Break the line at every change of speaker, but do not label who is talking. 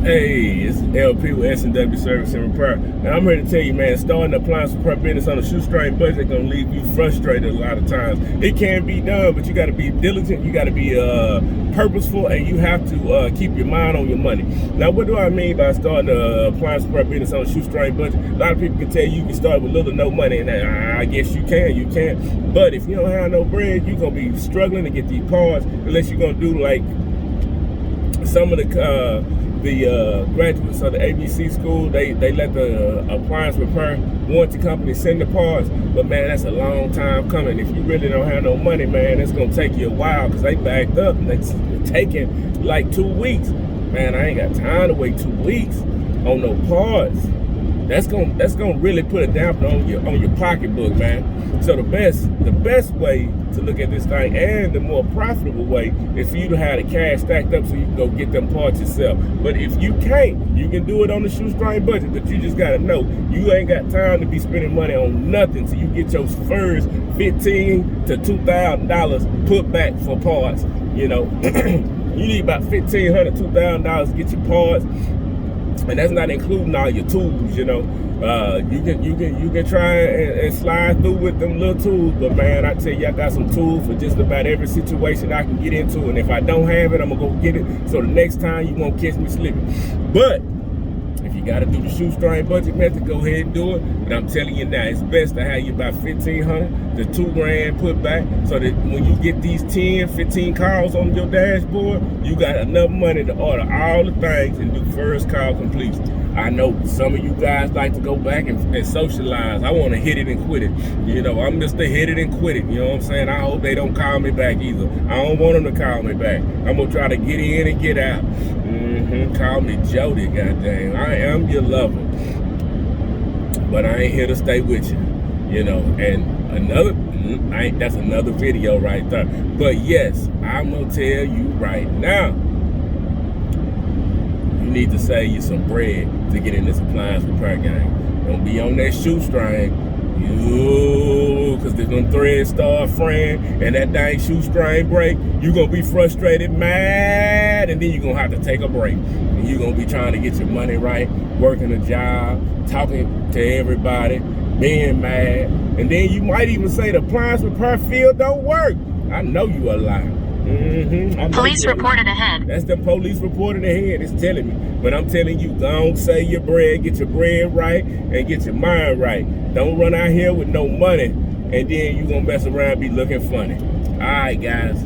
Hey, it's LP with S&W Service and Repair. And I'm here to tell you, man, starting an appliance repair business on a shoestring budget is going to leave you frustrated a lot of times. It can be done, but you got to be diligent, you got to be purposeful, and you have to keep your mind on your money. Now, what do I mean by starting an appliance repair business on a shoestring budget? A lot of people can tell you can start with little or no money, and I guess you can. But if you don't have no bread, you're going to be struggling to get these parts unless you're going to do like some of the graduates of the ABC school. They let the appliance repair warranty company send the parts, but man, that's a long time coming. If you really don't have no money, man, it's gonna take you a while because they backed up and it's taking like 2 weeks. Man, I ain't got time to wait 2 weeks on no parts. That's gonna really put a damper on your pocketbook, man. So the best way to look at this thing, and the more profitable way, is for you to have the cash stacked up so you can go get them parts yourself. But if you can't, you can do it on the shoestring budget. But you just gotta know you ain't got time to be spending money on nothing till you get your first $1,500 to $2,000 put back for parts. You know, you need about $1,500 to $2,000 to get your parts. And that's not including all your tools, you know. You can try and slide through with them little tools, but man, I tell you, I got some tools for just about every situation I can get into, and if I don't have it, I'm gonna go get it. So the next time you won't catch me slipping. But if you gotta do the shoestring budget method, go ahead and do it. But I'm telling you now, it's best to have you about $1,500 to $2,000 put back, so that when you get these 10, 15 calls on your dashboard, you got enough money to order all the things and do first call completion. I know some of you guys like to go back and socialize. I want to hit it and quit it. You know, I'm Mr. Hit It and Quit It. You know what I'm saying? I hope they don't call me back either. I don't want them to call me back. I'm going to try to get in and get out. Call me Jody, goddamn. I am your lover. But I ain't here to stay with you. You know, and that's another video right there. But yes, I'm going to tell you right now, you need to save you some bread to get in this appliance repair game. Don't be on that shoestring, because if them threads start fraying and that dang shoestring break, you gonna be frustrated, mad, and then you're gonna have to take a break. And you're gonna be trying to get your money right, working a job, talking to everybody, being mad, and then you might even say the appliance repair field don't work. I know you a liar.
Police reported ahead.
That's the police reported ahead. It's telling me. But I'm telling you, don't save your bread, get your bread right, and get your mind right. Don't run out here with no money, and then you gonna mess around and be looking funny. All right, guys.